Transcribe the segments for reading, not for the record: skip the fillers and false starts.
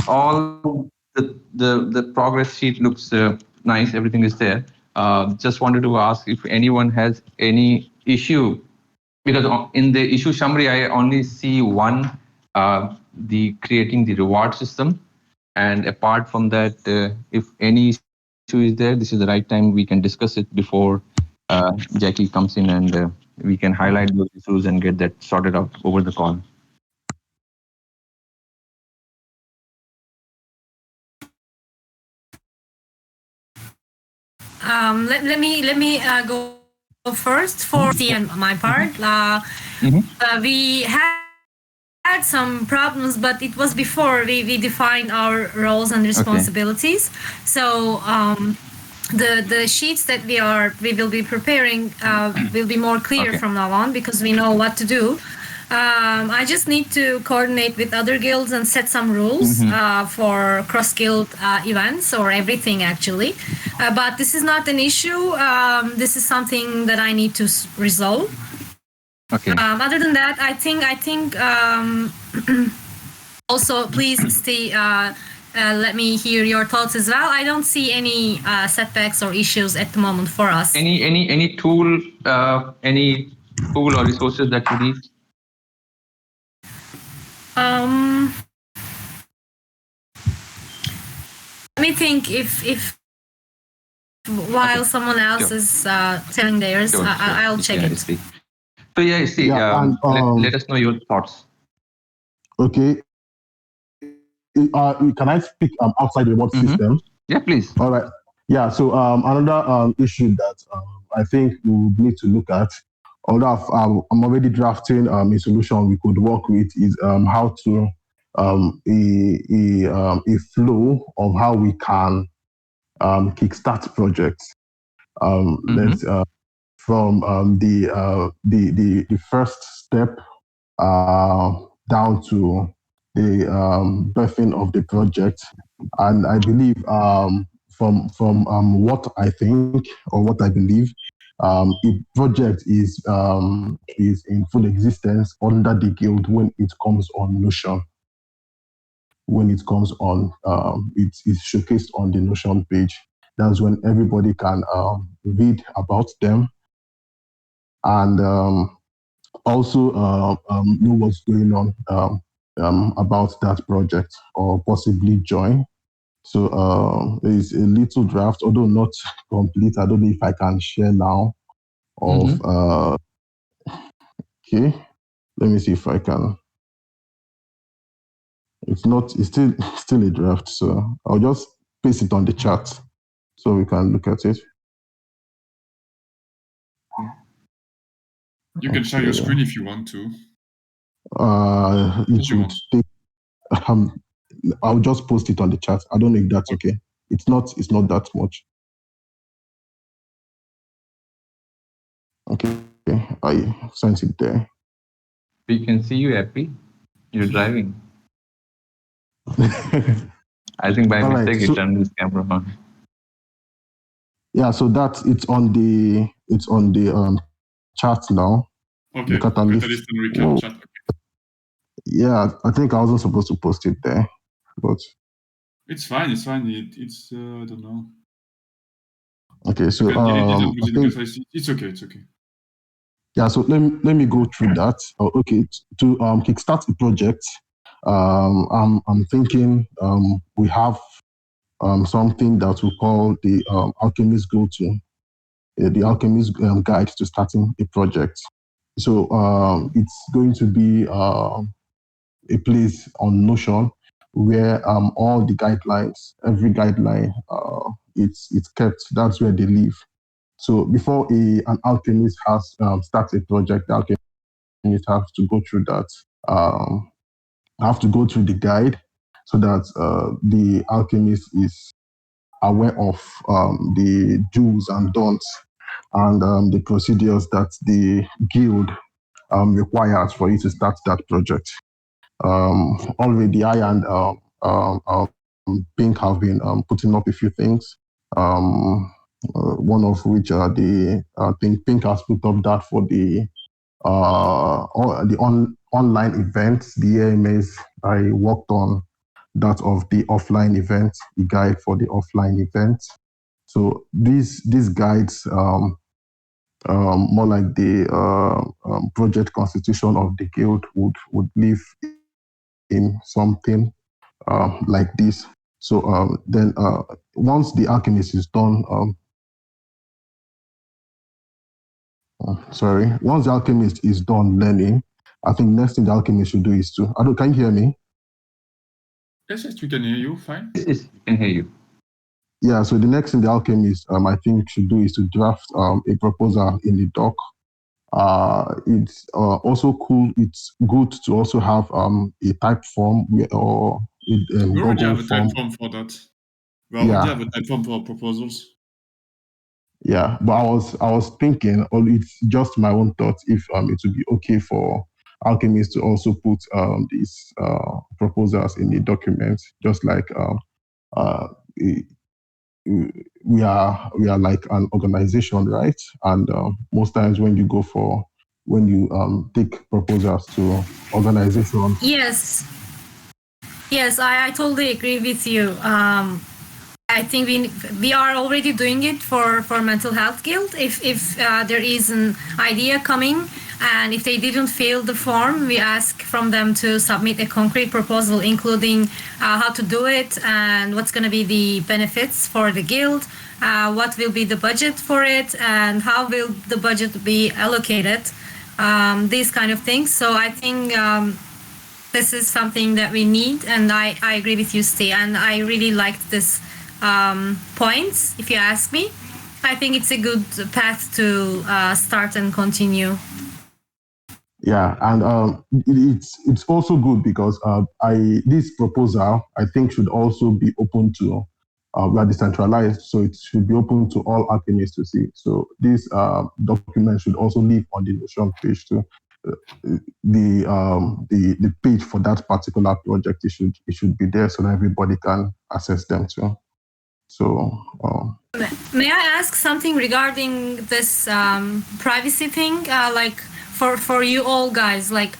all the progress sheet looks nice. Everything is there. Just wanted to ask if anyone has any issue, because in the issue summary I only see one, the creating the reward system, and apart from that, if any issue is there, this is the right time we can discuss it before Jackie comes in, and we can highlight those issues and get that sorted out over the call. Let me go first for see and my part. We had some problems, but it was before we defined our roles and responsibilities. Okay. So the sheets that we will be preparing will be more clear from now on, because we know what to do. I just need to coordinate with other guilds and set some rules for cross-guild events or everything, actually. But this is not an issue. This is something that I need to resolve. Okay. Other than that, I think also please stay. Let me hear your thoughts as well. I don't see any setbacks or issues at the moment for us. Any tool or resources that you need? Let me think if while someone else is telling theirs, I'll check it. So let us know your thoughts. Okay. Can I speak outside the reward system? Yeah, please. All right. Yeah. So another issue that I think we would need to look at, although I'm already drafting a solution we could work with, is how to a flow of how we can kickstart projects. Let's from the first step down to the birthing of the project. And I believe from what I think or what I believe, a project is in full existence under the guild when it comes on Notion. When it comes on, it's showcased on the Notion page. That's when everybody can read about them and also know what's going on about that project, or possibly join. So there is a little draft, although not complete. I don't know if I can share now. Of okay, let me see if I can. It's still a draft, so I'll just paste it on the chat so we can look at it. You can share your screen if you want to. It would take. I'll just post it on the chat. I don't know if that's okay. It's not that much. Okay, I sent it there. We can see you happy. You're driving. I think by mistake you turned this camera on. Yeah, so it's on the chat now. Okay. Catalyst and recap chat. Okay. Yeah, I think I wasn't supposed to post it there, but it's fine. It's fine. It's I don't know. Okay, so it's okay. It's okay. Yeah, so let me go through that. Okay, to kickstart the project, I'm thinking we have something that we call the Alchemist Go-To, the Alchemist Guide to Starting a Project. So it's going to be a place on Notion where all the guidelines, every guideline, it's kept. That's where they live. So before an alchemist has starts a project, the alchemist has to go through that. Have to go through the guide so that the alchemist is aware of the do's and don'ts and the procedures that the guild requires for you to start that project. Already I and Pink have been putting up a few things. One of which I think Pink has put up that for the online events, the AMAs I worked on that of the offline event, the guide for the offline event. So these guides, more like the project constitution of the guild, would live in something like this. So then once the alchemist is done, once the alchemist is done learning, I think next thing the alchemist should do is to, can you hear me? Yes, we can hear you fine. Yes, I can hear you. Yeah, so the next thing the alchemist, I think, should do is to draft a proposal in the doc. It's also cool. It's good to also have a type form or We already Google have a form. type form for that. We already have a type form for proposals. Yeah, but I was thinking, or it's just my own thoughts, if it would be okay for alchemists to also put these proposals in the document, just like we are like an organization, right? And most times when you take proposals to organizations. Yes, I totally agree with you. I think we are already doing it for mental health guild. If there is an idea coming, and if they didn't fill the form, we ask from them to submit a concrete proposal, including how to do it and what's going to be the benefits for the guild, what will be the budget for it, and how will the budget be allocated. These kind of things. So I think this is something that we need, and I agree with you, Steve, and I really liked this points. If you ask me, I think it's a good path to start and continue. Yeah, and it's also good because this proposal, I think, should also be open to we are decentralized, so it should be open to all alchemists to see. So this document should also live on the Notion page too. The page for that particular project, it should be there so that everybody can access them too. So may I ask something regarding this privacy thing? Like for you all guys, like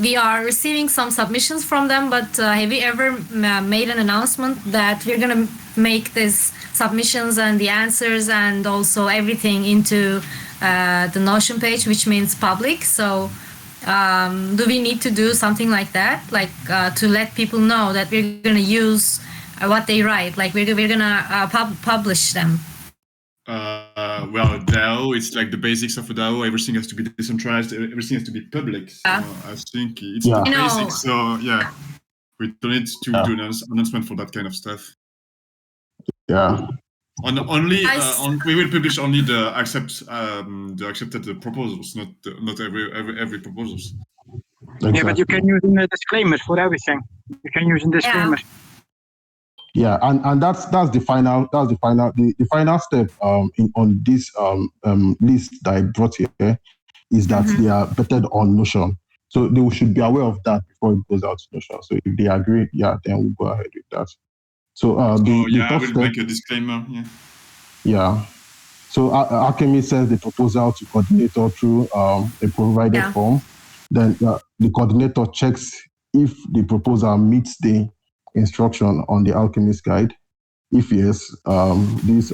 we are receiving some submissions from them, but have you ever made an announcement that we're gonna make these submissions and the answers and also everything into the Notion page, which means public? So do we need to do something like that, like to let people know that we're gonna use what they write, like we're gonna publish them? Well, DAO, it's like the basics of a DAO. Everything has to be decentralized. Everything has to be public. So I think it's the basics. So yeah, we don't need to do an announcement for that kind of stuff. Yeah. We will publish only the accepted proposals, not every proposals. Exactly. Yeah, but you can use disclaimers for everything. You can use disclaimers. Yeah, and that's the final step on this list that I brought here is that they are vetted on Notion. So they should be aware of that before it goes out to Notion. So if they agree, then we'll go ahead with that. So I will make a disclaimer. Yeah. So Alchemist sends the proposal to coordinator through a provided form. Then the coordinator checks if the proposal meets the instruction on the Alchemist guide. If yes, this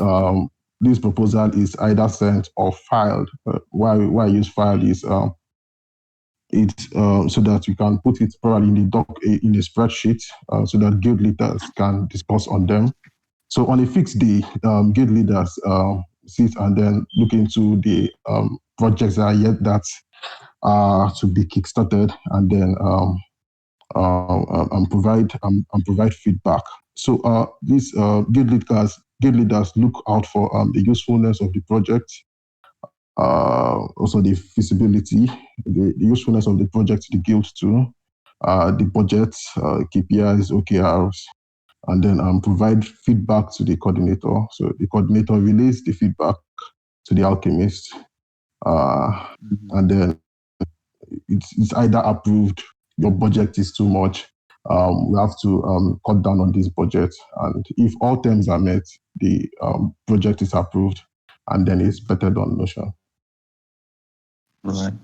proposal is either sent or filed. Why I use filed is it's so that we can put it probably in the doc in a spreadsheet so that guild leaders can discuss on them. So on a fixed day, guild leaders sit and then look into the projects that are yet that to be kickstarted, and then and provide feedback. So these guild leaders look out for the usefulness of the project, also the feasibility, the usefulness of the project to the guild too, the budget, KPIs, OKRs, and then provide feedback to the coordinator. So the coordinator relays the feedback to the alchemist, and then it's either approved, your budget is too much, we have to cut down on this budget. And if all terms are met, the project is approved, and then it's vetted on Notion. Right.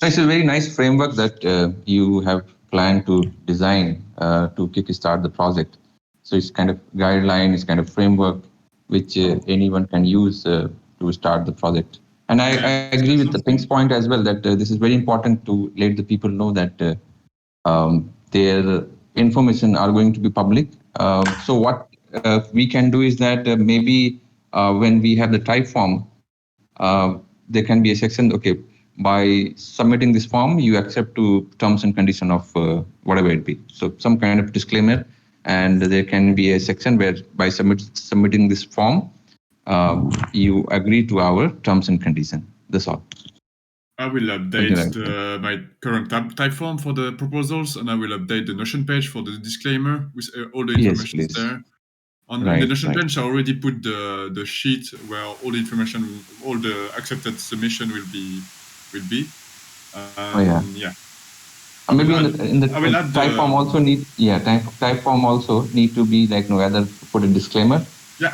It's a very nice framework that you have plan to design to kickstart the project. So it's kind of guideline, it's kind of framework which anyone can use to start the project. And I agree with the Pink's point as well that this is very important to let the people know that their information are going to be public. So what we can do is that maybe when we have the type form, there can be a section, okay, by submitting this form, you accept to terms and condition of whatever it be. So some kind of disclaimer, and there can be a section where by submitting this form, you agree to our terms and condition. That's all. I will update my current type form for the proposals, and I will update the Notion page for the disclaimer with all the information there. On the Notion page, I already put the sheet where all the information, all the accepted submission will be. Maybe in the type form also type form also need to be like either put a disclaimer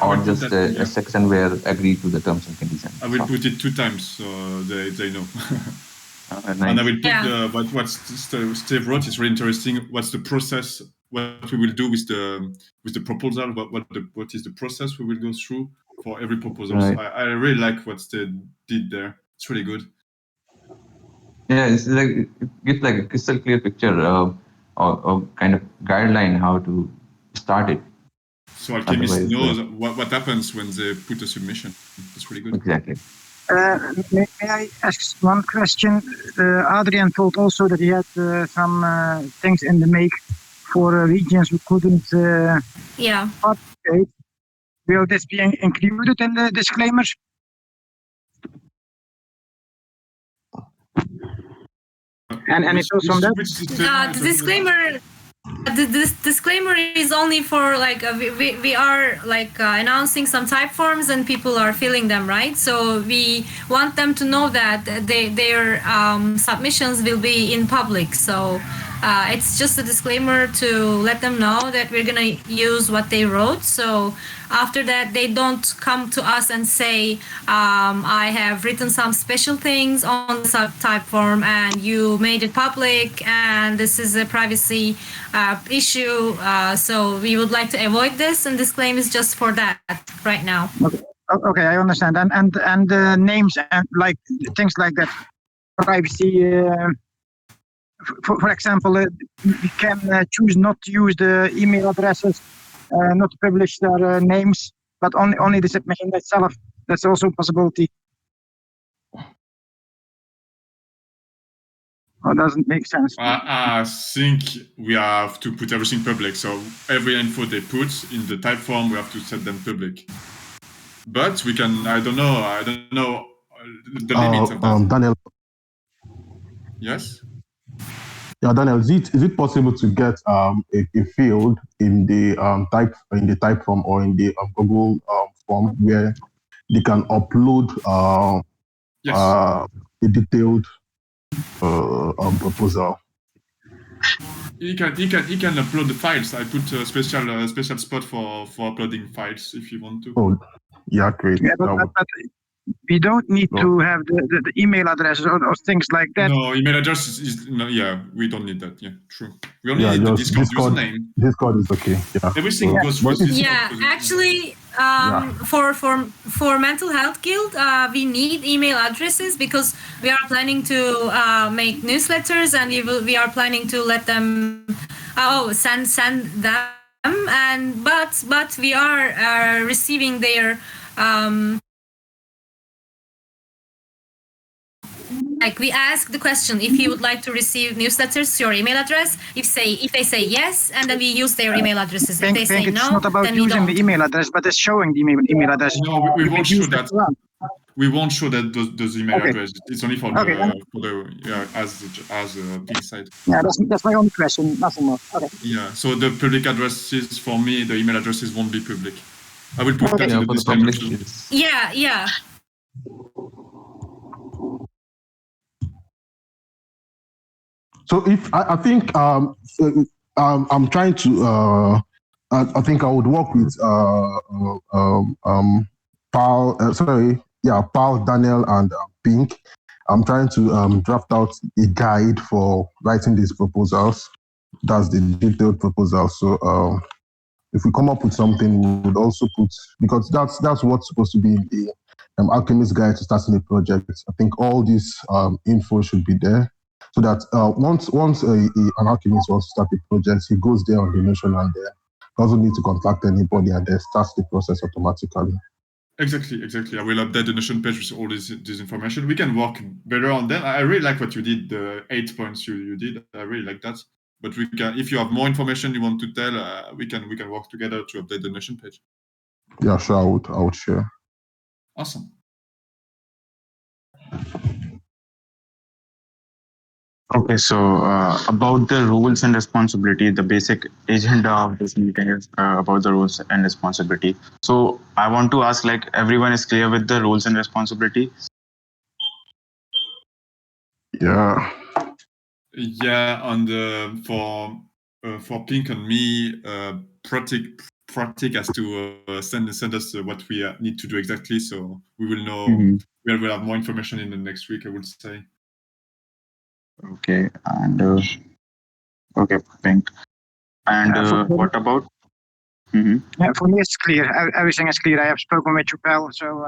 or just a section where agree to the terms and conditions. I will put it 2 times so they know. Nice. And I will put what Steve wrote is really interesting. What's the process? What we will do with the proposal? What is the process we will go through for every proposal? Right. So I really like what they did there. It's really good. Yeah, it's like it gives like a crystal clear picture of kind of guideline how to start it. So Alchemist knows what happens when they put a submission. That's really good. Exactly. May I ask one question? Adrian told also that he had some things in the make for regions who couldn't participate. Will this be included in the disclaimers? And it's also on that? The disclaimer. This disclaimer is only for like we are like announcing some type forms and people are filling them, right? So we want them to know that their submissions will be in public. So it's just a disclaimer to let them know that we're gonna use what they wrote. So after that, they don't come to us and say, I have written some special things on the type form and you made it public and this is a privacy issue. So we would like to avoid this, and this claim is just for that right now. Okay, I understand. And names and like things like that, privacy. For example, we can choose not to use the email addresses, not to publish their names, but only the submission itself. That's also a possibility. Or doesn't make sense. I think we have to put everything public. So every info they put in the type form, we have to set them public. But we can, I don't know the limits of that. Daniel. Yes? Yeah, Daniel, is it possible to get a field in the type form or in the Google form where they can upload a detailed proposal? You can upload the files. I put a special spot for uploading files if you want to. Oh, yeah, great. Yeah, but we don't need to have the email addresses or things like that. No, email address is no. Yeah, we don't need that. Yeah, true. We only need the Discord username. Discord is okay. Yeah, everything goes through Discord. Yeah, actually, for Mental Health Guild, we need email addresses because we are planning to make newsletters and we are planning to let them send them. And but we are receiving their. Like we ask the question if you would like to receive newsletters to your email address. If they say yes, and then we use their email addresses. If they say no, it's not about using the email address, but it's showing the email address. No, we won't show that. We won't show that those email address. It's only for the as a P site. Yeah, that's my only question. Nothing more. Okay. Yeah. So the public addresses for me, the email addresses won't be public. I will put that in the disclaimer too. Yeah. So if I think I'm trying to I think I would work with Paul, Daniel, and Pink. I'm trying to draft out a guide for writing these proposals. That's the detailed proposal. So if we come up with something, we would also put, because that's what's supposed to be in the Alchemist Guide to Starting a Project. I think all this info should be there, so that once an alchemist wants to start a project, he goes there on the Notion and there doesn't need to contact anybody, and then starts the process automatically. Exactly. I will update the Notion page with all this information. We can work better on them. I really like what you did, the 8 points you did. I really like that. But we can, if you have more information you want to tell, we can work together to update the Notion page. Yeah, sure. I would share. Awesome. Okay, so about the roles and responsibility, the basic agenda of this meeting is about the roles and responsibility. So I want to ask, like, everyone is clear with the roles and responsibility? Yeah. Yeah, and for Pink and me, Pratik has to send us what we need to do exactly, so we will know. We will have more information in the next week, I would say. Okay, and okay, Pink. And what about? Yeah, for me, it's clear. Everything is clear. I have spoken with Chupel, so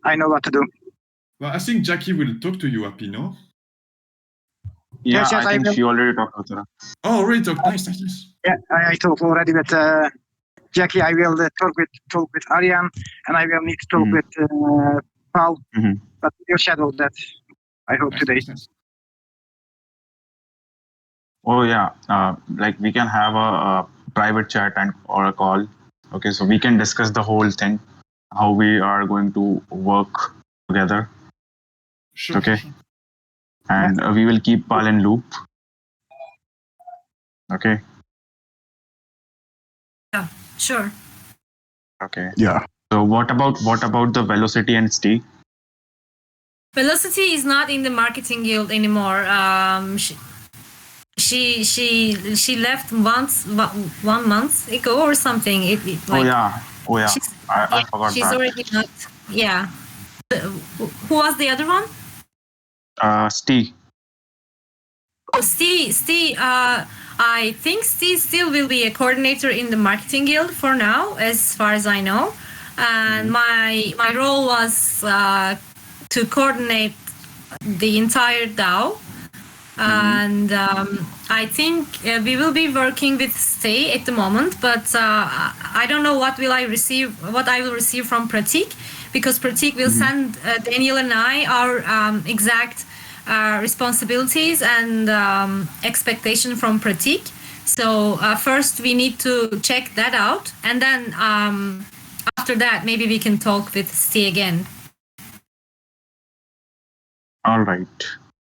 I know what to do. Well, I think Jackie will talk to you, Happy, no? Yeah, yes, I think she already talked with her. Oh, already talked. Nice. Yeah, I talked already with Jackie. I will talk with Arjan, and I will need to talk with Paul. But we'll schedule that, I hope, today. Nice. Oh yeah, like we can have a private chat or a call. Okay, so we can discuss the whole thing, how we are going to work together. Sure. Okay. Sure. And we will keep Paul in loop. Okay. Yeah, sure. Okay. Yeah. So what about the Velocity and Steve? Velocity is not in the marketing guild anymore. She left 1 month ago or something. Oh yeah. I forgot she's that. already not. Yeah. Who was the other one? Steve. Oh, Steve. I think Steve still will be a coordinator in the marketing guild for now, as far as I know. And my role was to coordinate the entire DAO. And I think we will be working with Stay at the moment, but I don't know what I will receive from Pratik, because Pratik will send Daniel and I our exact responsibilities and expectation from Pratik. So first we need to check that out, and then after that maybe we can talk with Stay again. All right.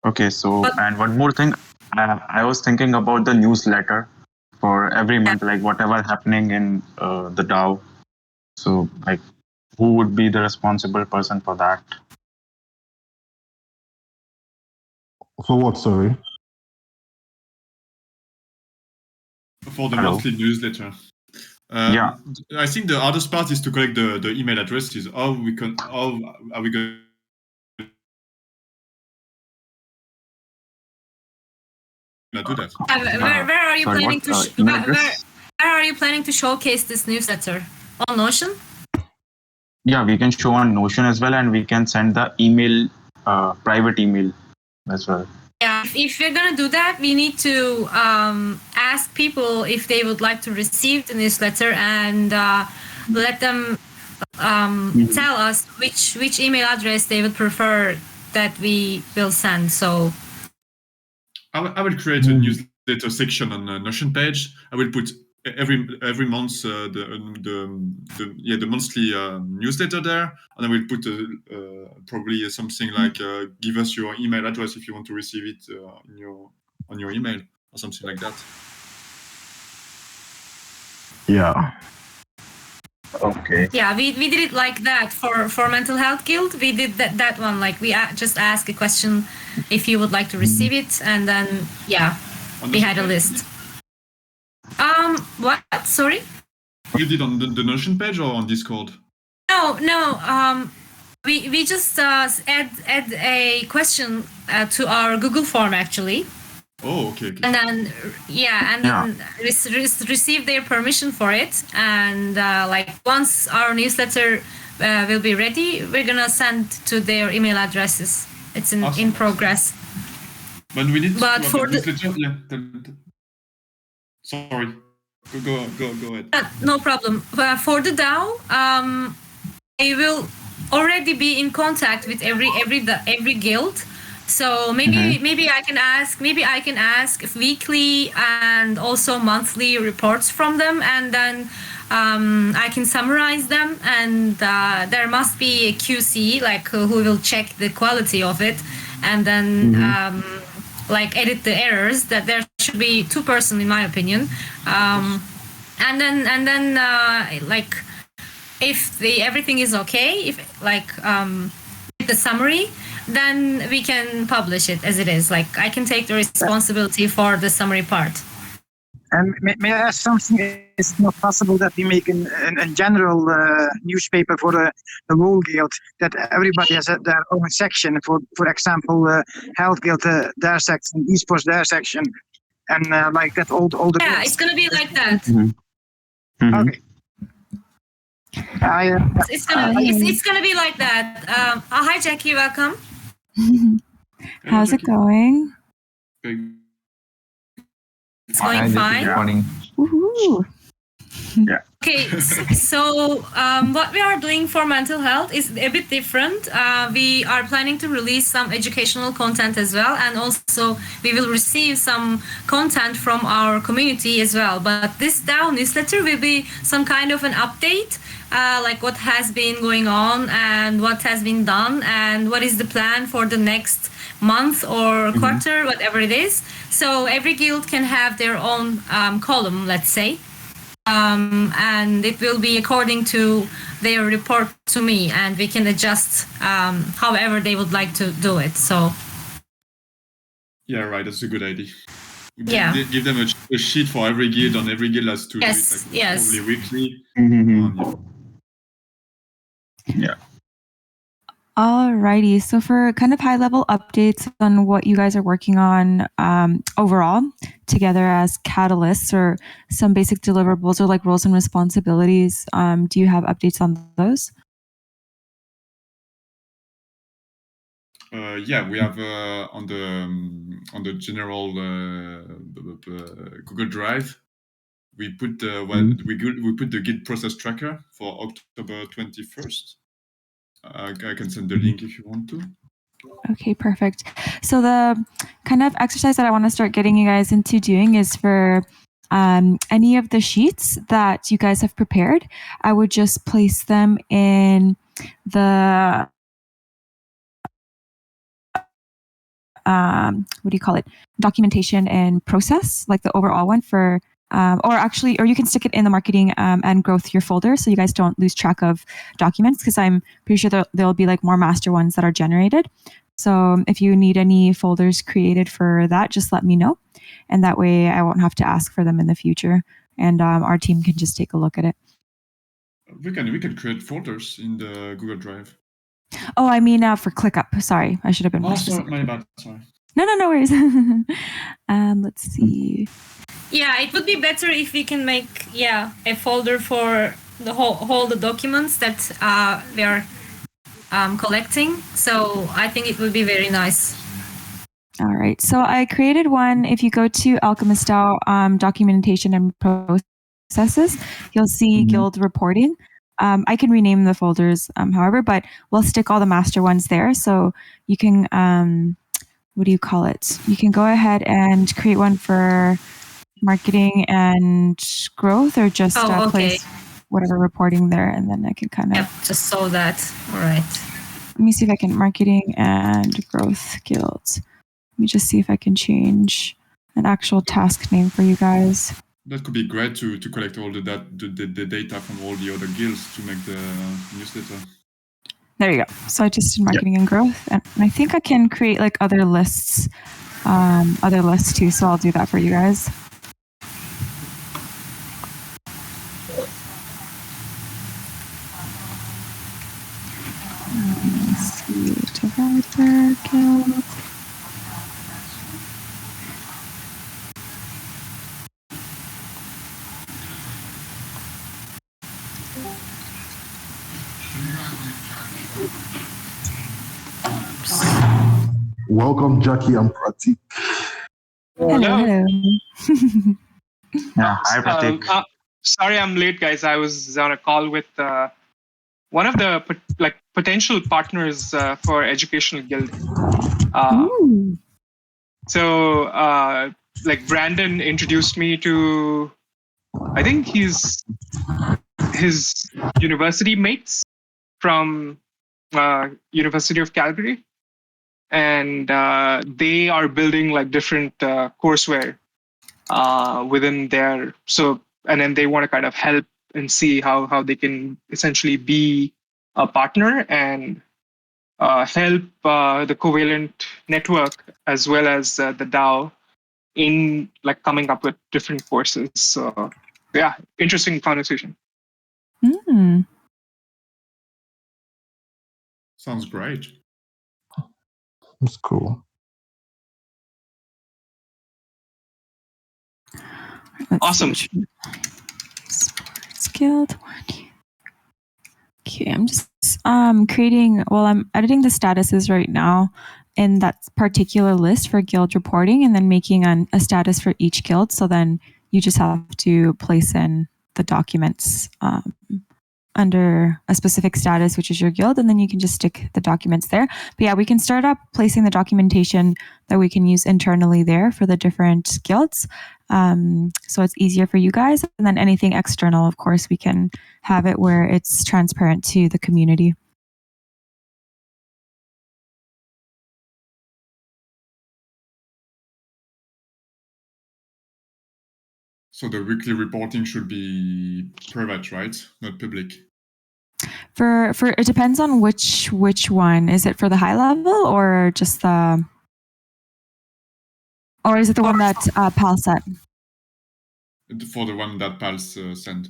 Okay, so and one more thing, I was thinking about the newsletter for every month, like whatever happening in the DAO. So, like, who would be the responsible person for that? For what? Sorry. For the monthly newsletter. Yeah. I think the hardest part is to collect the email addresses. How are we going to do that? Where are you planning to? Where are you planning to showcase this newsletter? On Notion? Yeah, we can show on Notion as well, and we can send the email, private email as well. Yeah, if we're gonna do that, we need to ask people if they would like to receive the newsletter and let them tell us which email address they would prefer that we will send. So I will create a newsletter section on the Notion page. I will put every month the monthly newsletter there, and I will put probably something like give us your email address if you want to receive it on your email or something like that. Yeah. Okay. Yeah, we did it like that for Mental Health Guild. We did that one, like we just ask a question if you would like to receive it, and then we had a list. What? Sorry? You did on the Notion page or on Discord? No. We just add a question to our Google form actually. Oh, okay. And then receive their permission for it. And like once our newsletter will be ready, we're gonna send to their email addresses. It's in progress. But we need but to for have the newsletter. Sorry. Go ahead. No problem. For the DAO, I will already be in contact with every guild. So maybe I can ask weekly and also monthly reports from them, and then I can summarize them. And there must be a QC, like who will check the quality of it, and then like edit the errors. That there should be 2 persons, in my opinion. And then like if everything is okay, if like the summary, then we can publish it as it is. Like I can take the responsibility for the summary part. And may I ask something? Is it not possible that we make a general newspaper for the whole guild, that everybody has their own section? For example, Health Guild their section, Esports their section, and like that all the yeah, guilds. it's gonna be like that. Okay. It's gonna be like that. Hi Jackie, welcome. How's it going? It's going fine. Woohoo. Yeah. Okay, so what we are doing for mental health is a bit different. We are planning to release some educational content as well, and also we will receive some content from our community as well. But this DAO newsletter will be some kind of an update, like what has been going on and what has been done and what is the plan for the next month or quarter, whatever it is. So every guild can have their own column, let's say. And it will be according to their report to me, and we can adjust however they would like to do it. So yeah, right, that's a good idea. Yeah. Give them a sheet for every guild, and every guild has to do it like probably weekly. Yeah. Alrighty, so for kind of high-level updates on what you guys are working on overall together as catalysts, or some basic deliverables or like roles and responsibilities, do you have updates on those? Yeah, we have on the general Google Drive, we put we put the Git process tracker for October 21st. I can send the link if you want to. Okay, perfect. So the kind of exercise that I want to start getting you guys into doing is for any of the sheets that you guys have prepared, I would just place them in the what do you call it? Documentation and process, like the overall one for, or you can stick it in the marketing and growth your folder, so you guys don't lose track of documents, because I'm pretty sure there'll be like more master ones that are generated. So if you need any folders created for that, just let me know, and that way I won't have to ask for them in the future, and our team can just take a look at it. We can create folders in the Google Drive. Oh, I mean for ClickUp. Sorry, I should have been more specific. My bad. Sorry. No worries. Let's see. Yeah, it would be better if we can make a folder for the whole the documents that we are collecting. So I think it would be very nice. All right. So I created one. If you go to AlchemistDAO documentation and processes, you'll see guild reporting. I can rename the folders, however, but we'll stick all the master ones there. So you can, what do you call it? You can go ahead and create one for marketing and growth, or just place whatever reporting there, and then I can kind of just saw that. All right. Let me see if I can marketing and growth guilds. Let me just see if I can change an actual task name for you guys. That could be great to collect all the data from all the other guilds to make the newsletter. There you go. So I just did marketing and growth, and I think I can create like other lists too. So I'll do that for you guys. Let's see, developer guild. Welcome, Jackie and Pratik. Hello. Yeah, hi Pratik. Sorry, I'm late, guys. I was on a call with one of the potential partners for Educational Guild. So, Brandon introduced me to, I think his university mates from University of Calgary, and they are building like different courseware within their and then they want to kind of help and see how they can essentially be a partner and help the Covalent network as well as the DAO in like coming up with different courses. So yeah, interesting conversation. Sounds great. That's cool. Awesome. Skilled one. Okay, I'm just creating, I'm editing the statuses right now in that particular list for guild reporting, and then making a status for each guild. So then you just have to place in the documents under a specific status, which is your guild, and then you can just stick the documents there. But yeah, we can start up placing the documentation that we can use internally there for the different guilds. So it's easier for you guys. And then anything external, of course, we can have it where it's transparent to the community. So the weekly reporting should be private, right? Not public. For it depends on which one. Is it for the high level or just the, or is it the one that Pal sent? For the one that Pals sent.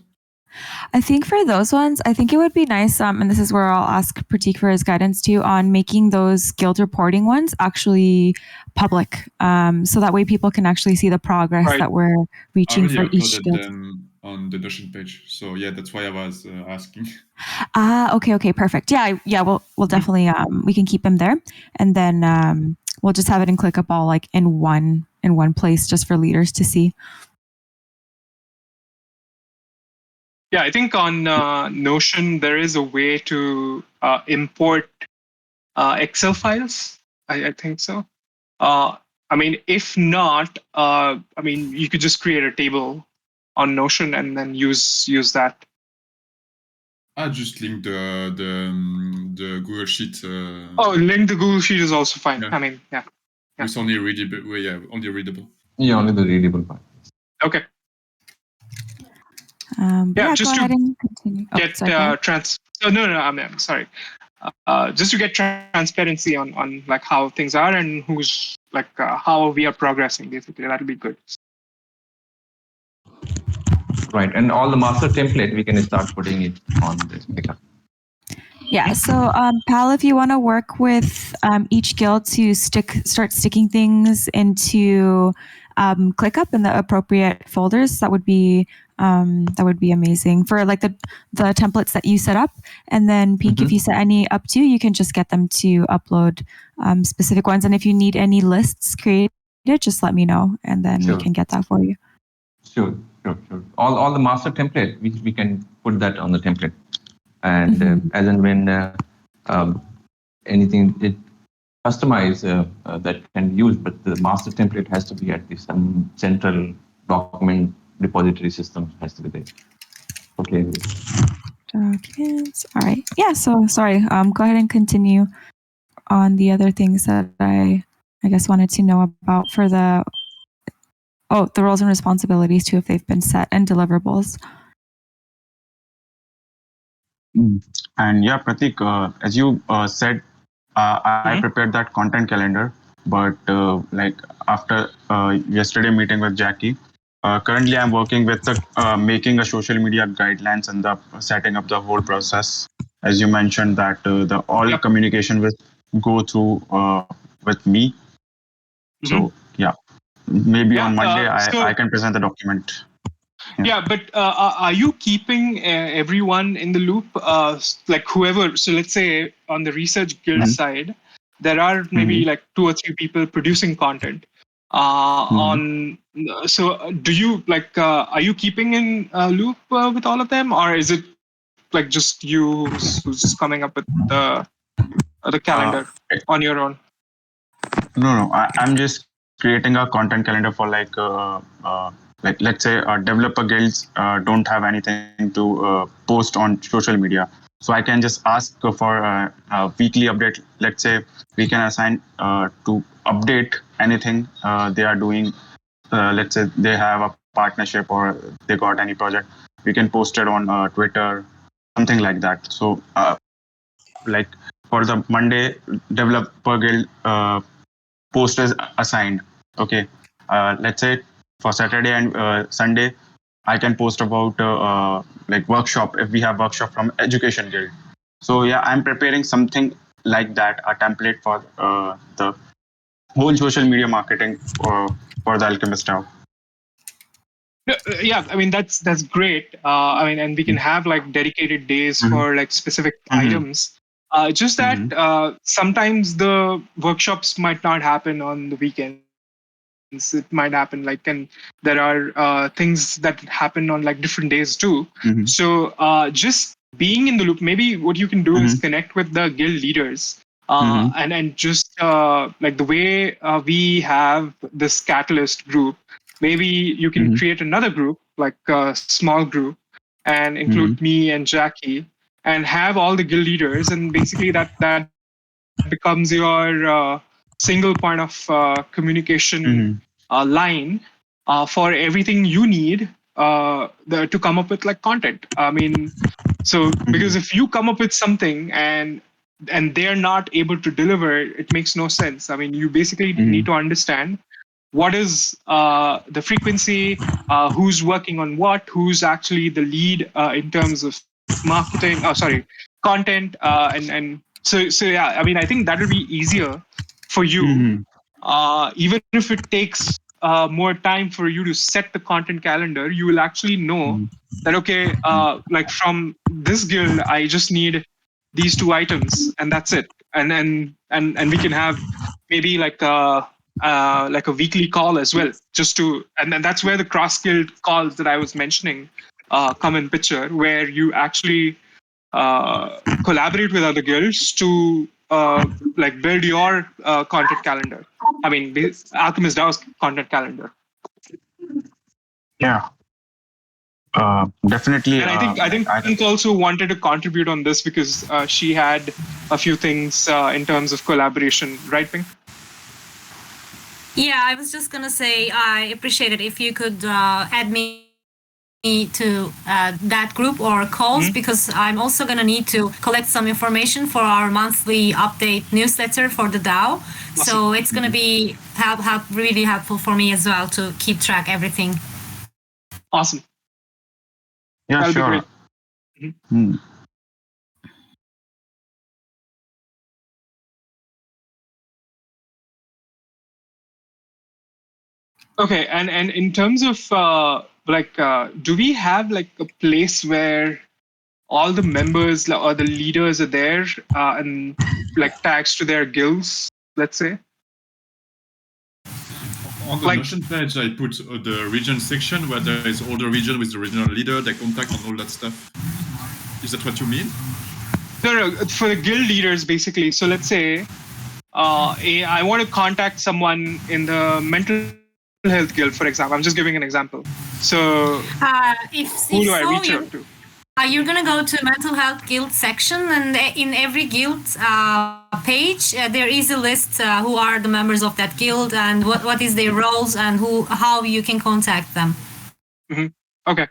I think for those ones, I think it would be nice, and this is where I'll ask Pratik for his guidance too, on making those guild reporting ones actually public, so that way people can actually see the progress that we're reaching for each guild. Them on the Notion page, so yeah, that's why I was asking. Okay, perfect. Yeah, we'll definitely we can keep them there, and then we'll just have it in ClickUp all like in one place, just for leaders to see. Yeah, I think on Notion, there is a way to import Excel files. I think so. I mean, if not, you could just create a table on Notion and then use that. I just link the Google Sheet. Link the Google Sheet is also fine. Yeah. I mean, yeah. It's only readable. Yeah, only readable. Yeah, only the readable part. Okay. Just go ahead and continue. Get I'm sorry. Just to get transparency on like how things are and who's like how we are progressing. Basically, that'll be good. Right, and all the master template we can start putting it on this pickup. Yeah, so Pal, if you want to work with each guild to start sticking things into ClickUp in the appropriate folders, that would be amazing for like the templates that you set up. And then Pink, if you set any up to, you can just get them to upload specific ones. And if you need any lists created, just let me know, and then we can get that for you. Sure. All the master template, we can put that on the template. And as and when anything it customize that can be used, but the master template has to be at some central document repository system has to be there. Okay. Documents. All right. Yeah. So sorry. Go ahead and continue on the other things that I guess wanted to know about for the roles and responsibilities too, if they've been set, and deliverables. And yeah, Pratik, as you said, I prepared that content calendar, but like after yesterday meeting with Jackie, currently I'm working with making a social media guidelines and the setting up the whole process. As you mentioned that the all communication will go through with me. So yeah, maybe on Monday I can present the document. Yeah, but are you keeping everyone in the loop? Like whoever. So let's say on the research guild side, there are maybe like 2 or 3 people producing content. On so do you like? Are you keeping in a loop with all of them, or is it like just you who's just coming up with the calendar on your own? No. I'm just creating a content calendar for like let's say developer guilds don't have anything to post on social media, so I can just ask for a weekly update. Let's say we can assign to update anything they are doing. Let's say they have a partnership or they got any project, we can post it on Twitter, something like that. So like for the Monday developer guild post is assigned. Okay, let's say for Saturday and Sunday, I can post about like workshop if we have workshop from Education Guild. So yeah, I'm preparing something like that, a template for the whole social media marketing for the Alchemist DAO. Yeah, I mean that's great. I mean, and we can have like dedicated days for like specific items. Just that sometimes the workshops might not happen on the weekends. It might happen like, and there are things that happen on like different days too. So just being in the loop. Maybe what you can do is connect with the guild leaders. And just like the way we have this catalyst group, maybe you can create another group, like a small group, and include me and Jackie, and have all the guild leaders, and basically that becomes your single point of communication line for everything you need to come up with like content. I mean, so because if you come up with something and they're not able to deliver, it makes no sense. I mean, you basically need to understand what is the frequency, who's working on what, who's actually the lead in terms of marketing, content, and so yeah. I mean, I think that will be easier for you, even if it takes more time for you to set the content calendar. You will actually know that okay, like from this guild, I just need these 2 items, and that's it. And we can have maybe like a weekly call as well, just to and that's where the cross guild calls that I was mentioning come in picture, where you actually collaborate with other guilds to like build your content calendar. I mean, AlchemistDAO's content calendar. Yeah, definitely. And I think Pink also wanted to contribute on this because she had a few things in terms of collaboration, right, Pink? Yeah, I was just gonna say I appreciate it if you could add me to that group or calls, because I'm also gonna need to collect some information for our monthly update newsletter for the DAO. Awesome. So it's gonna be really helpful for me as well to keep track everything. Awesome. Yeah, that'll sure. Be great. Okay, and in terms of do we have like a place where all the members or the leaders are there and like tags to their guilds, let's say? On the Notion page, I put the region section where there is all the region with the regional leader, their contact, and all that stuff. Is that what you mean? No, for the guild leaders, basically. So let's say I want to contact someone in the mental health guild, for example. I'm just giving an example. So who do I reach out to? You're gonna go to mental health guild section, and in every guild page there is a list who are the members of that guild and what is their roles and how you can contact them. Okay.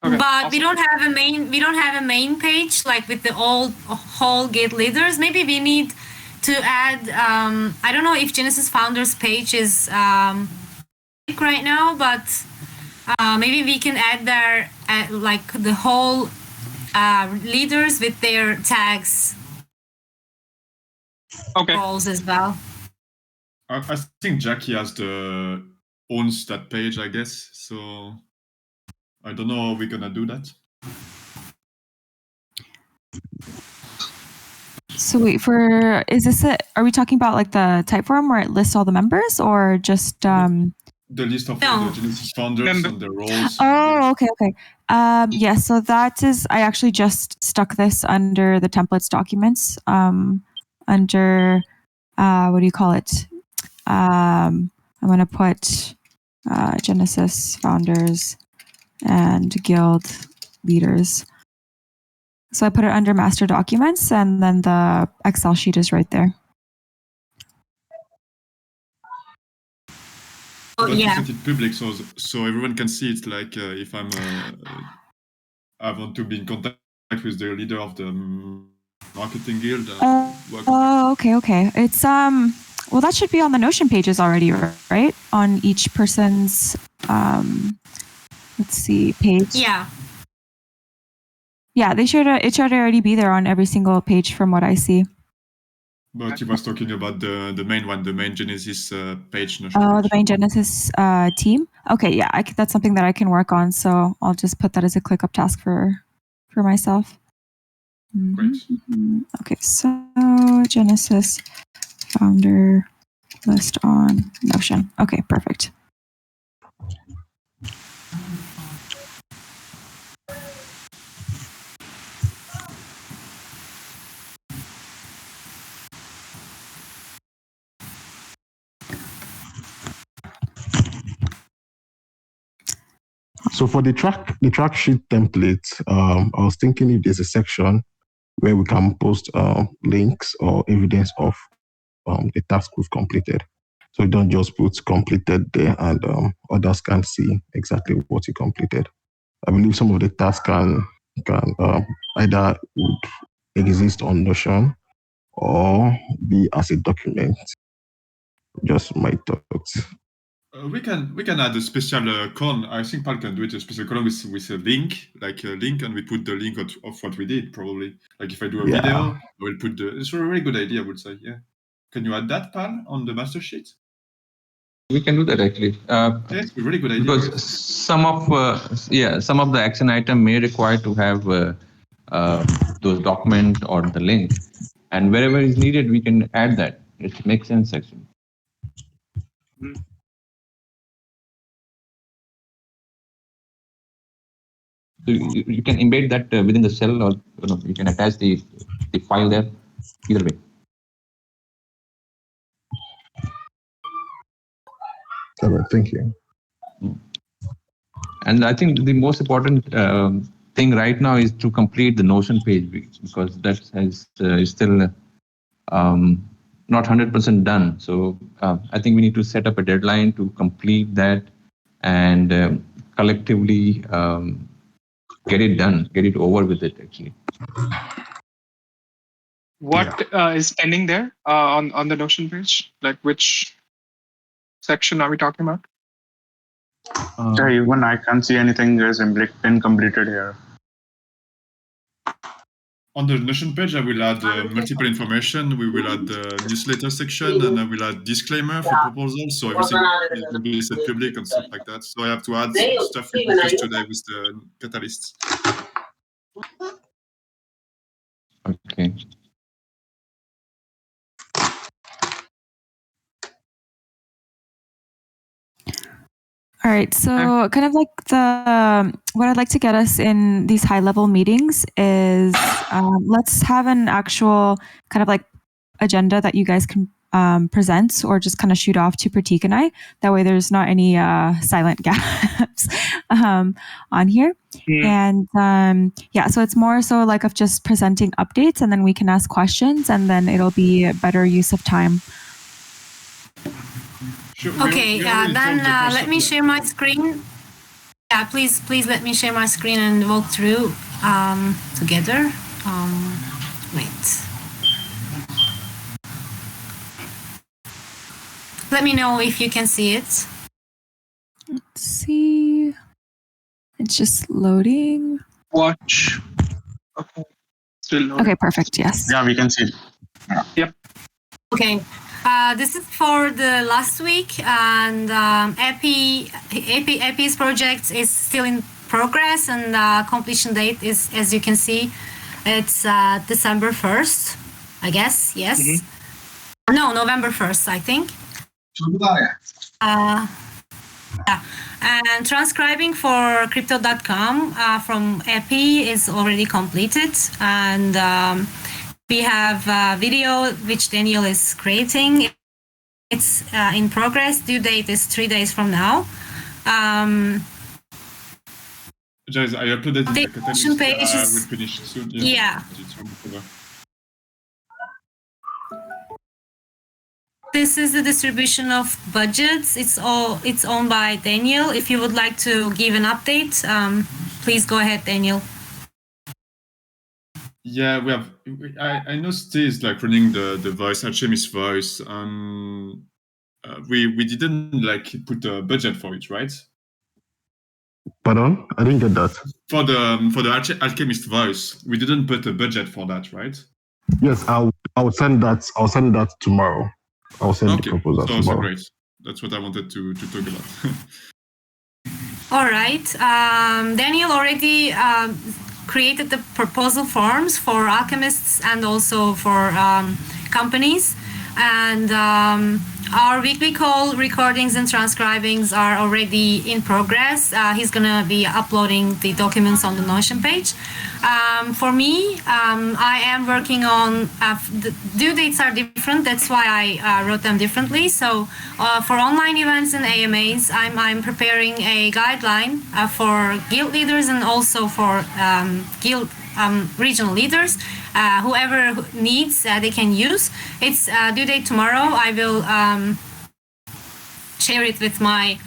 But awesome. we don't have a main page like with the whole guild leaders. Maybe we need to add I don't know if Genesis founders page is right now, but maybe we can add there like the whole leaders with their tags, roles as well. I think Jackie owns that page, I guess. So I don't know how we're gonna do that. So wait, are we talking about like the Typeform where it lists all the members, or just the list of the Genesis founders and their roles? Oh, okay. Yeah, so that is, I actually just stuck this under the templates documents, under, what do you call it? I'm going to put Genesis founders and guild leaders. So I put it under master documents, and then the Excel sheet is right there. But you set it public so everyone can see it. Like if I want to be in contact with the leader of the marketing guild. Okay. It's well, that should be on the Notion pages already, right? On each person's let's see, page. Yeah, it should already be there on every single page from what I see. But you was talking about the main one, the main Genesis page. The main Genesis team. Okay, yeah, that's something that I can work on. So I'll just put that as a ClickUp task for myself. Great. Okay, so Genesis founder list on Notion. Okay, perfect. So for the track sheet template, I was thinking if there's a section where we can post links or evidence of the task we've completed. So don't just put completed there and others can see exactly what you completed. I believe some of the tasks can either would exist on Notion or be as a document. Just my thoughts. We can add a special column. I think Paul can do it, a special column with a link, and we put the link of what we did, probably. Like if I do a video, I will put it's a really good idea, I would say. Yeah. Can you add that, Paul, on the master sheet? We can do that actually. It's a really good idea. Because some of the action item may require to have those document or the link, and wherever is needed, we can add that. It makes sense actually. So you can embed that within the cell, or you can attach the file there. Either way. All right, thank you. And I think the most important thing right now is to complete the Notion page, because that is still not 100% done. So I think we need to set up a deadline to complete that and collectively get it done, get it over with it actually. What is pending there on the Notion page? Like which section are we talking about? Even I can't see anything is incompleted here. On the Notion page, I will add multiple information. We will add the newsletter section, and I will add disclaimer for proposals. So everything will be set public and stuff like that. So I have to add stuff we discussed today with the catalysts. Okay. All right, so kind of like what I'd like to get us in these high-level meetings is let's have an actual kind of like agenda that you guys can present, or just kind of shoot off to Pratik and I. That way there's not any silent gaps on here. And so it's more so like of just presenting updates, and then we can ask questions, and then it'll be a better use of time. Sure. Okay, then let me share my screen. Yeah, please let me share my screen and walk through together. Wait. Let me know if you can see it. Let's see. It's just loading. Watch. Okay. Still loading. Okay, perfect. Yes. Yeah, we can see it. Yep. Okay. This is for the last week, and Epi's project is still in progress, and completion date is, as you can see, it's December 1st, I guess. Yes. Mm-hmm. No, November 1st, I think. Yeah. And transcribing for crypto.com from EPI is already completed, and we have a video which Daniel is creating. It's in progress. Due date is 3 days from now. Guys, I uploaded the Catalyst. page is, we'll finish soon. Yeah. This is the distribution of budgets. It's owned by Daniel. If you would like to give an update, please go ahead, Daniel. Yeah, we have. I know Steve is like running the voice, Alchemist voice. We didn't like put a budget for it, right? Pardon? I didn't get that. For the Alchemist voice, we didn't put a budget for that, right? Yes, I'll send that. I'll send that tomorrow. I'll send the proposal tomorrow. So great. That's what I wanted to talk about. All right. Daniel already created the proposal forms for alchemists and also for companies. And our weekly call recordings and transcribings are already in progress. He's going to be uploading the documents on the Notion page. For me, I am working on, the due dates are different. That's why I wrote them differently. So for online events and AMAs, I'm preparing a guideline for guild leaders and also for guild regional leaders. Whoever needs, they can use. It's due date tomorrow. I will share it with my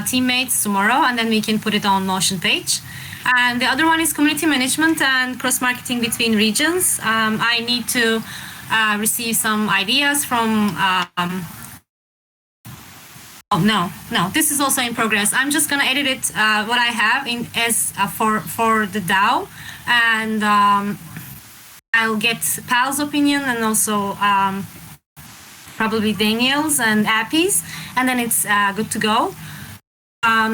teammates tomorrow, and then we can put it on Notion page. And the other one is community management and cross-marketing between regions. I need to receive some ideas from... No, this is also in progress. I'm just going to edit it, what I have in as for the DAO, and I'll get Pal's opinion and also probably Daniel's and Appy's, and then it's good to go.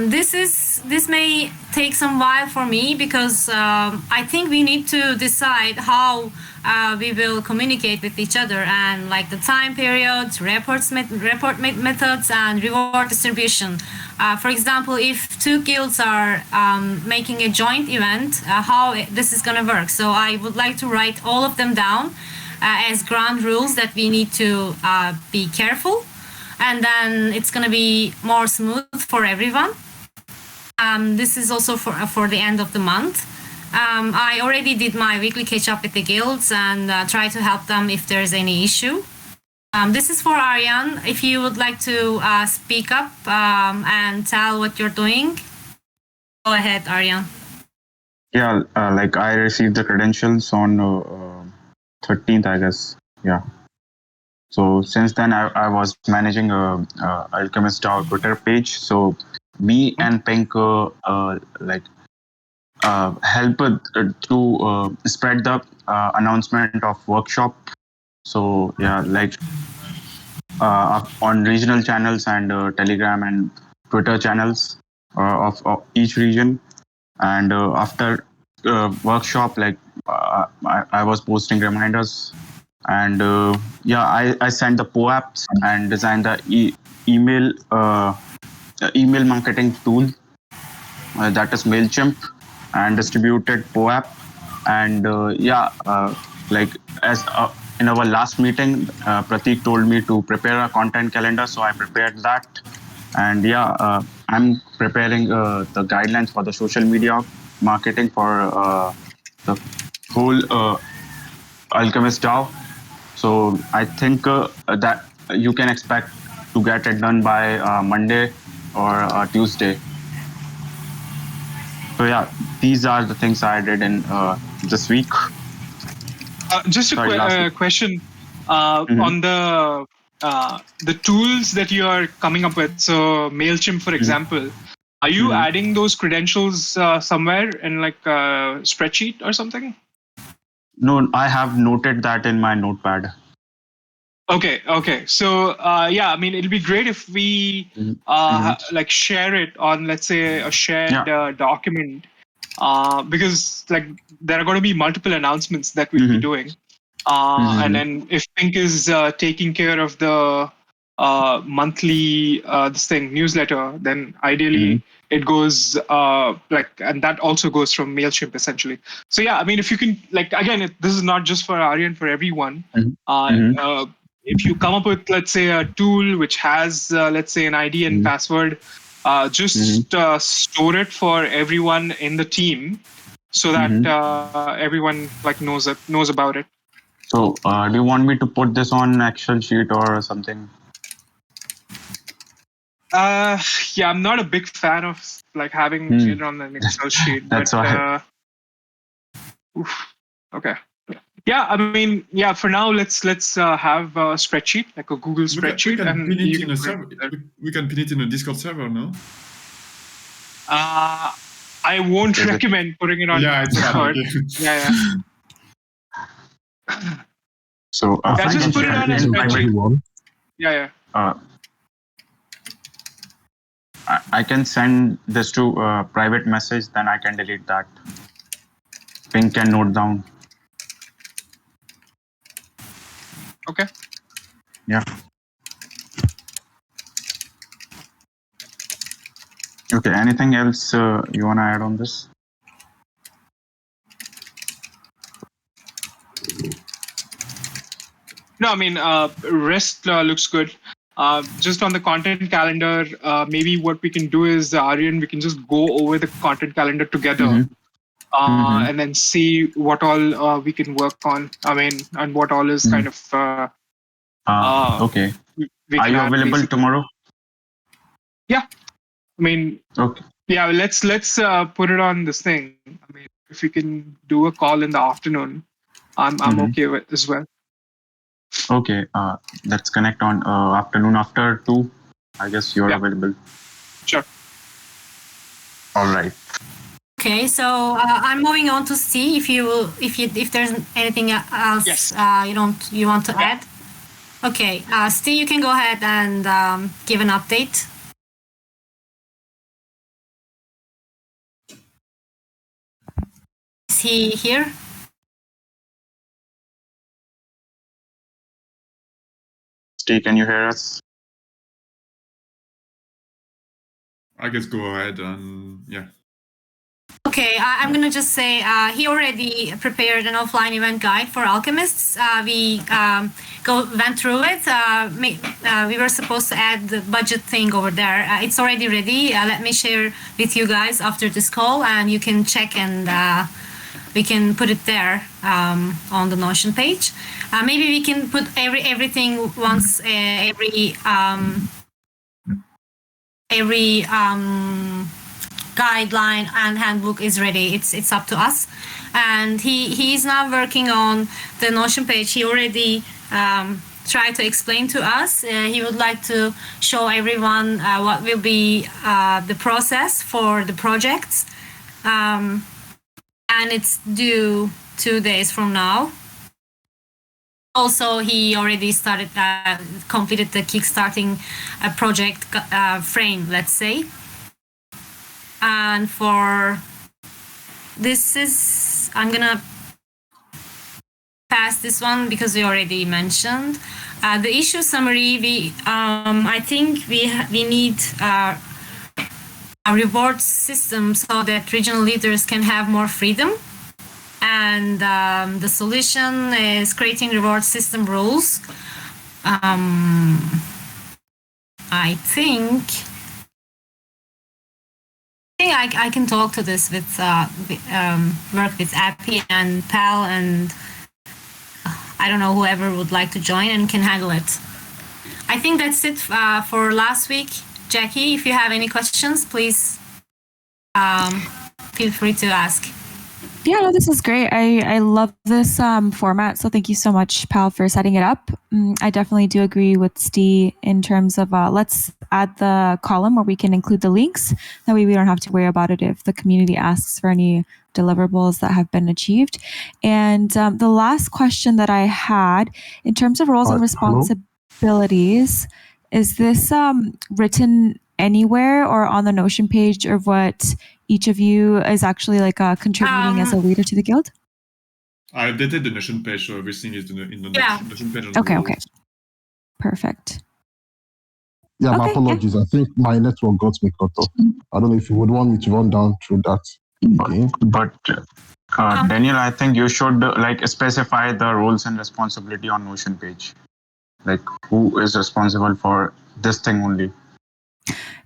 This may take some while for me because I think we need to decide how we will communicate with each other, and like the time periods, report methods, and reward distribution. For example, if two guilds are making a joint event, how this is going to work. So I would like to write all of them down as ground rules that we need to be careful. And then it's going to be more smooth for everyone. This is also for the end of the month. I already did my weekly catch-up with the guilds and try to help them if there's any issue. This is for Aryan. If you would like to speak up and tell what you're doing, go ahead, Aryan. Yeah, like I received the credentials on 13th, I guess. Yeah. So since then, I was managing AlchemistDAO Twitter page. So me and Pink help to spread the announcement of workshop. So yeah, like on regional channels and Telegram and Twitter channels of each region. And after workshop, like I was posting reminders. And I sent the POAPs and designed the email marketing tool that is MailChimp, and distributed POAP. And like as in our last meeting, Prateek told me to prepare a content calendar, so I prepared that. And I'm preparing the guidelines for the social media marketing for the whole AlchemistDAO. So I think that you can expect to get it done by Monday or Tuesday. So yeah, these are the things I did in this week. Just a question on the tools that you are coming up with. So MailChimp, for example, are you adding those credentials somewhere in like a spreadsheet or something? No, I have noted that in my notepad. Okay. So yeah, I mean, it'll be great if we like share it on, let's say, a shared document, because like there are going to be multiple announcements that we'll be doing, and then if Pink is taking care of the monthly newsletter, then ideally it goes and that also goes from Mailchimp essentially. So yeah, I mean, if you can, like, again, this is not just for Aryan, for everyone. If you come up with, let's say, a tool which has, let's say, an ID and password, just store it for everyone in the team so that everyone like knows about it. So, do you want me to put this on Excel sheet or something? Yeah, I'm not a big fan of like having it on an Excel sheet. That's why. Okay. Yeah, I mean, yeah. For now, let's have a spreadsheet, like a Google spreadsheet, we can pin it in a Discord server, no? I won't recommend putting it on Discord. Yeah. So just put it on a spreadsheet. Yeah. I can send this to a private message, then I can delete that. Pink can note down. Okay. Yeah. Okay. Anything else you want to add on this? No, I mean, rest looks good. Just on the content calendar, maybe what we can do is, Aryan, we can just go over the content calendar together, and then see what all we can work on. I mean, and what all is kind of. Okay. Are you available tomorrow? Yeah. I mean. Okay. Yeah, let's put it on this thing. I mean, if we can do a call in the afternoon, I'm okay with as well. Okay, let's connect on afternoon after 2. I guess you're available. Sure. All right. Okay, so I'm moving on to see if there's anything else you want to add. Okay, Steve, you can go ahead and give an update. Is he here? Steve, can you hear us? I guess go ahead and yeah. Okay, I'm gonna just say he already prepared an offline event guide for alchemists. We went through it. We were supposed to add the budget thing over there. It's already ready. Let me share with you guys after this call, and you can check and we can put it there on the Notion page. Maybe we can put everything once every guideline and handbook is ready. It's up to us. And he's now working on the Notion page. He already tried to explain to us. He would like to show everyone what will be the process for the projects. And it's due 2 days from now. Also, he already completed the kickstarting project frame, let's say. And for this I'm gonna pass this one because we already mentioned the issue summary. I think we need a reward system so that regional leaders can have more freedom. And the solution is creating reward system rules. I think I can talk to this with work with Appy and Pal, and I don't know, whoever would like to join and can handle it. I think that's it for last week. Jackie, if you have any questions, please feel free to ask. Yeah, no, this is great. I love this format. So thank you so much, Pal, for setting it up. I definitely do agree with Steve in terms of let's add the column where we can include the links. That way we don't have to worry about it if the community asks for any deliverables that have been achieved. And the last question that I had in terms of roles and responsibilities, is this written anywhere or on the Notion page, or what each of you is actually like contributing as a leader to the guild? I updated the Notion page, so everything is in the Notion page. Okay. Perfect. Yeah, my apologies. I think my network got me cut off. I don't know if you would want me to run down through that again. But Daniel, I think you should specify the roles and responsibility on Notion page. Like who is responsible for this thing only.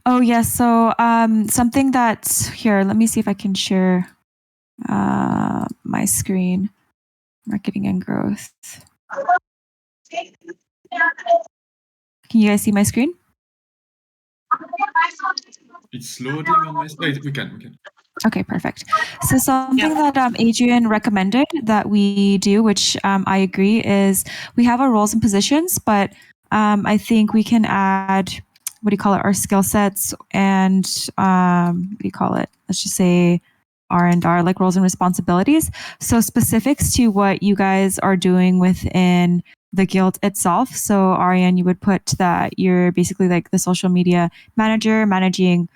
Oh yes. So something that's here. Let me see if I can share my screen. Marketing and growth. Can you guys see my screen? It's loading on my side. We can. Okay, perfect. So something that Adrian recommended that we do, which I agree, is we have our roles and positions, but I think we can add, our skill sets and let's just say R&R, like roles and responsibilities. So specifics to what you guys are doing within the guild itself. So Ariane, you would put that you're basically like the social media manager, managing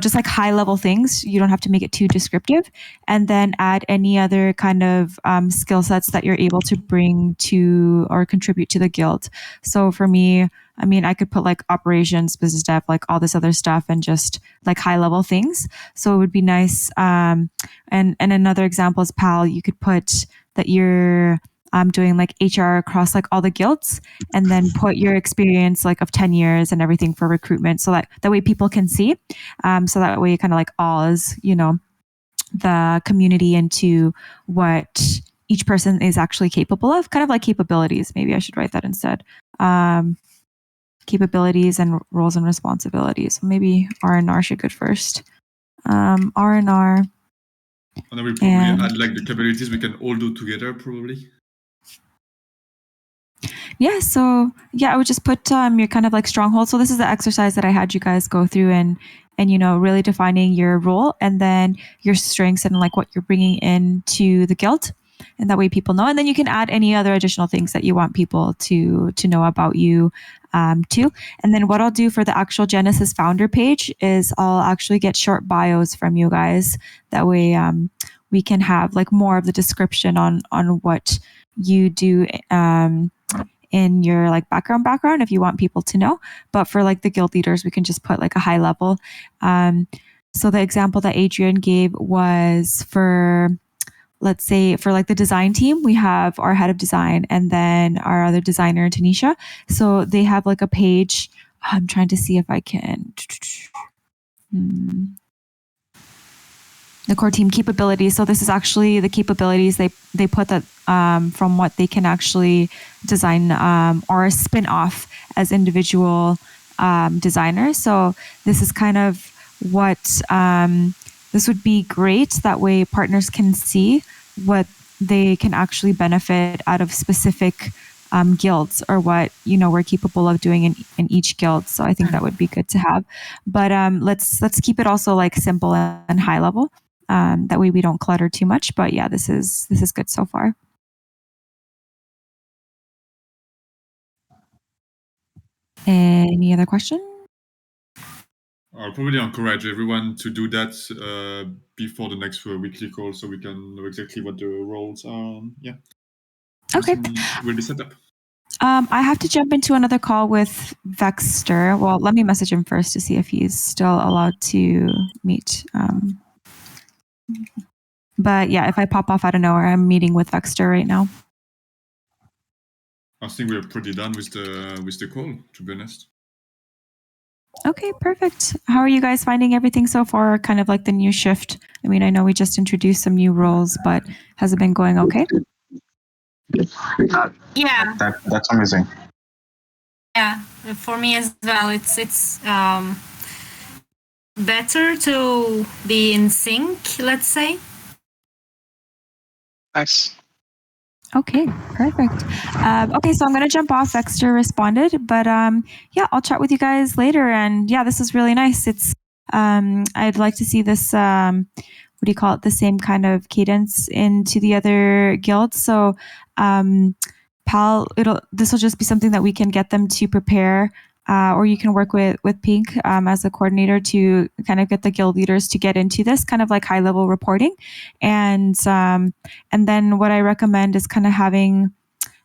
just like high level things. You don't have to make it too descriptive, and then add any other kind of skill sets that you're able to bring to or contribute to the guild. So for me, I mean, I could put like operations, business dev, like all this other stuff, and just like high level things. So it would be nice. And another example is Pal. You could put that you're doing like HR across like all the guilds, and then put your experience like of 10 years and everything for recruitment, so that way people can see. So that way it kind of like awes, the community into what each person is actually capable of, kind of like capabilities. Maybe I should write that instead. Capabilities and roles and responsibilities. So maybe R&R should go first. R&R. And then we probably add like the capabilities we can all do together, probably. Yeah, so I would just put your kind of like stronghold. So this is the exercise that I had you guys go through, and really defining your role and then your strengths and like what you're bringing into the guild, and that way people know. And then you can add any other additional things that you want people to know about you too. And then what I'll do for the actual Genesis founder page is I'll actually get short bios from you guys. That way we can have like more of the description on what you do in your like background if you want people to know. But for like the guild leaders, we can just put like a high level. So the example that Adrian gave was for, let's say for like the design team, we have our head of design and then our other designer, Tanisha. So they have like a page. I'm trying to see if I can. The core team capabilities. So this is actually the capabilities they put that from what they can actually design or spin off as individual designers. So this is kind of what this would be great. That way partners can see what they can actually benefit out of specific guilds, or what we're capable of doing in each guild. So I think that would be good to have. But let's keep it also like simple and high level. That way we don't clutter too much. But yeah, this is good so far. Any other question? I'll probably encourage everyone to do that before the next weekly call, so we can know exactly what the roles are. Yeah. Okay. Will be set up. I have to jump into another call with Vexter. Well, let me message him first to see if he's still allowed to meet. But yeah, if I pop off out of nowhere, I'm meeting with Vexter right now. I think we're pretty done with the call, to be honest. Okay, perfect. How are you guys finding everything so far? Kind of like the new shift. I mean, I know we just introduced some new roles, but has it been going okay? Yeah. That's amazing. Yeah, for me as well. It's better to be in sync, let's say. Nice. Okay, perfect. Okay, so I'm going to jump off. Extra responded, but yeah, I'll chat with you guys later. And yeah, this is really nice. It's I'd like to see this. What do you call it? The same kind of cadence into the other guilds. So, Pal, this will just be something that we can get them to prepare. Or you can work with Pink as a coordinator to kind of get the guild leaders to get into this kind of like high level reporting, and then what I recommend is kind of having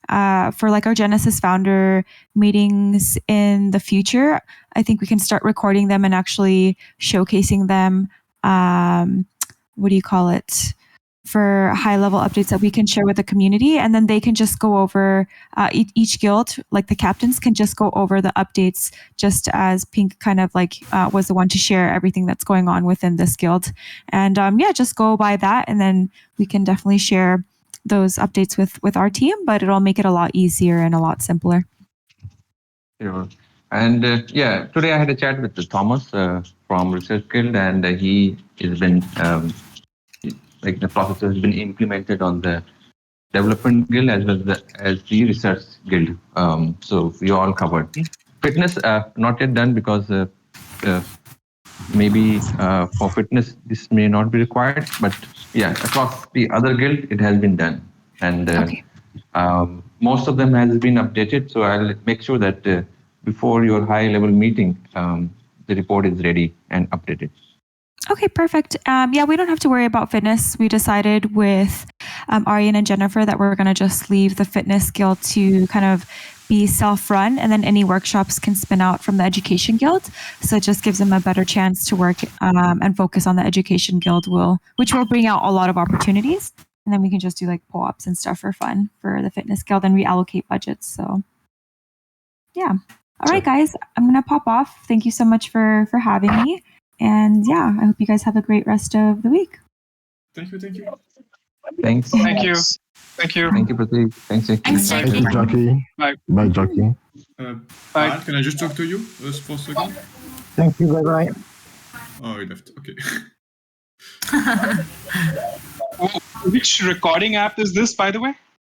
for like our Genesis founder meetings in the future. I think we can start recording them and actually showcasing them. What do you call it? For high level updates that we can share with the community, and then they can just go over each guild, like the captains can just go over the updates just as Pink kind of like was the one to share everything that's going on within this guild. And yeah, just go by that, and then we can definitely share those updates with our team, but it'll make it a lot easier and a lot simpler. Sure. And yeah, today I had a chat with Thomas from Research Guild, and he has been like the process has been implemented on the development guild as well as the research guild. So we all covered. Fitness not yet done because maybe for fitness this may not be required, but yeah, across the other guild it has been done, and Okay. most of them has been updated. So I'll make sure that before your high level meeting, the report is ready and updated. Okay, perfect. Yeah, we don't have to worry about fitness. We decided with Aryan and Jennifer that we're going to just leave the fitness guild to kind of be self-run, and then any workshops can spin out from the education guild. So it just gives them a better chance to work and focus on the education guild, which will bring out a lot of opportunities. And then we can just do like co-ops and stuff for fun for the fitness guild and reallocate budgets. So yeah. All right, guys, I'm going to pop off. Thank you so much for having me. And yeah, I hope you guys have a great rest of the week. Thank you. Thanks. Thank you. Thank you. Thank you, Prateek. Thanks, Jackie. Thanks, Thank you, Jackie. Jackie. Bye. Bye, Jackie. Bye. Can I just talk to you for a second? Thank you. Bye bye. Oh, he left. Okay. Which recording app is this, by the way?